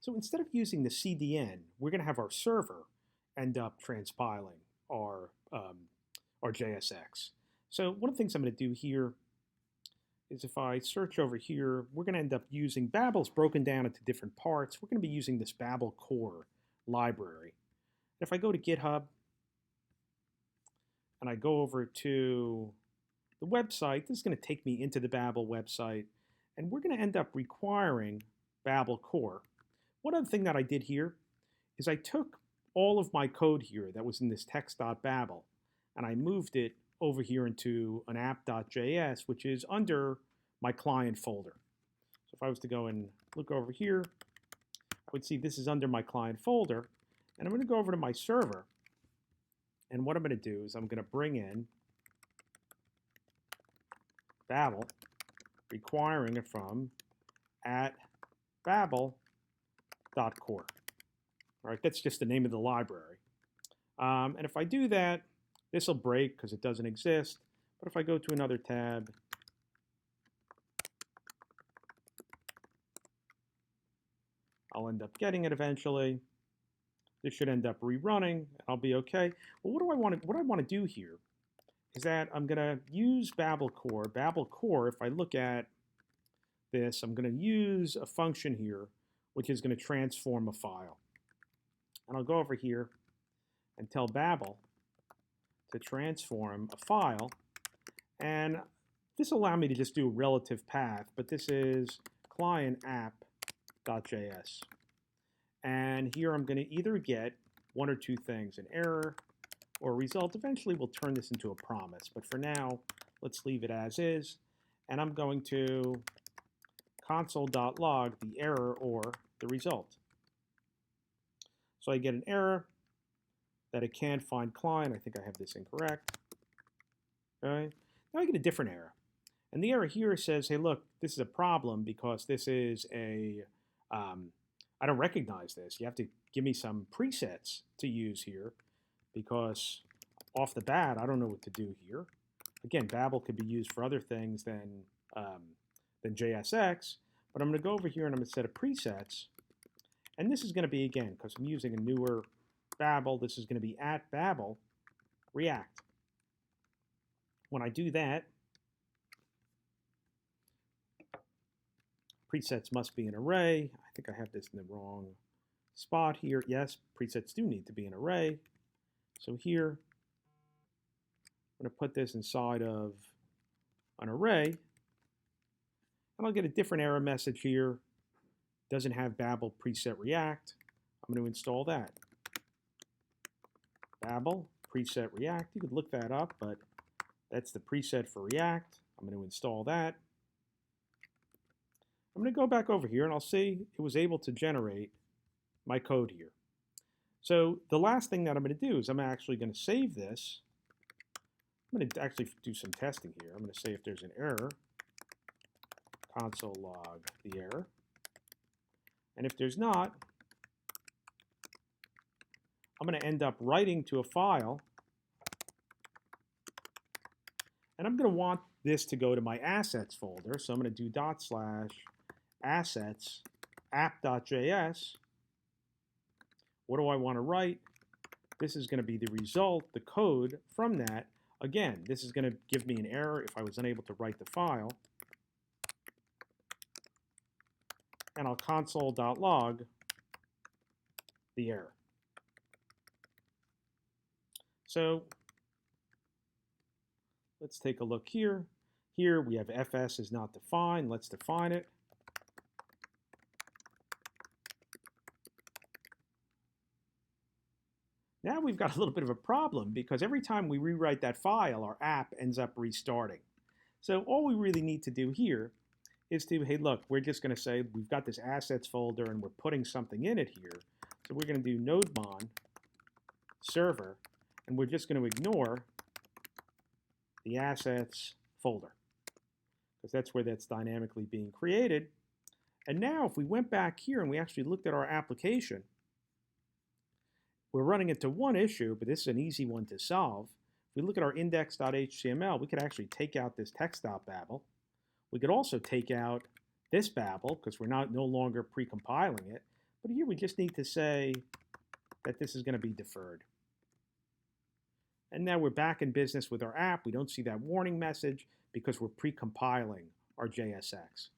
So instead of using the CDN, we're going to have our server end up transpiling our JSX. So one of the things I'm going to do here is if I search over here, we're going to end up using Babel's broken down into different parts. We're going to be using this Babel core library. If I go to GitHub and I go over to the website, this is going to take me into the Babel website, and we're going to end up requiring Babel core. One other thing that I did here is I took all of my code here that was in this text.babel and I moved it over here into an app.js, which is under my client folder. So if I was to go and look over here, I would see this is under my client folder, and I'm going to go over to my server, and what I'm going to do is I'm going to bring in Babel, requiring it from at babel.core. All right, that's just the name of the library. And if I do that, this will break because it doesn't exist. But if I go to another tab, I'll end up getting it eventually. This should end up rerunning, and I'll be okay. Well, what I want to do here is that I'm going to use Babel core. Babel core, if I look at this, I'm going to use a function here, which is going to transform a file. And I'll go over here and tell Babel to transform a file. And this will allow me to just do a relative path, but this is client app.js. And here I'm going to either get one or two things, an error or a result. Eventually we'll turn this into a promise, but for now, let's leave it as is. And I'm going to console.log the error or the result. So I get an error that it can't find client. I think I have this incorrect. Okay. Now I get a different error. And the error here says, hey, look, this is a problem because this is a, I don't recognize this. You have to give me some presets to use here because off the bat, I don't know what to do here. Again, Babel could be used for other things than JSX, but I'm going to go over here and I'm going to set a presets. And this is going to be, again, because I'm using a newer Babel, this is going to be at Babel React. When I do that, presets must be an array. I think I have this in the wrong spot here. Yes, presets do need to be an array. So here, I'm going to put this inside of an array. And I'll get a different error message here. Doesn't have Babel preset React. I'm going to install that. Babel preset React. You could look that up, but that's the preset for React. I'm going to install that. I'm going to go back over here and I'll see it was able to generate my code here. So the last thing that I'm going to do is I'm actually going to save this. I'm going to actually do some testing here. I'm going to say if there's an error, console log the error. And if there's not, I'm going to end up writing to a file. And I'm going to want this to go to my assets folder. So I'm going to do /assets app.js. What do I want to write? This is going to be the result, the code from that. Again, this is going to give me an error if I was unable to write the file. And I'll console.log the error. So let's take a look here. Here we have fs is not defined. Let's define it. Now we've got a little bit of a problem because every time we rewrite that file, our app ends up restarting. So all we really need to do here is to, hey, look, we're just going to say we've got this assets folder and we're putting something in it here. So we're going to do nodemon server, and we're just going to ignore the assets folder because that's where that's dynamically being created. And now if we went back here and we actually looked at our application, we're running into one issue, but this is an easy one to solve. If we look at our index.html, we could actually take out this text.babel. We could also take out this Babel because we're no longer pre-compiling it. But here we just need to say that this is going to be deferred. And now we're back in business with our app. We don't see that warning message because we're pre-compiling our JSX.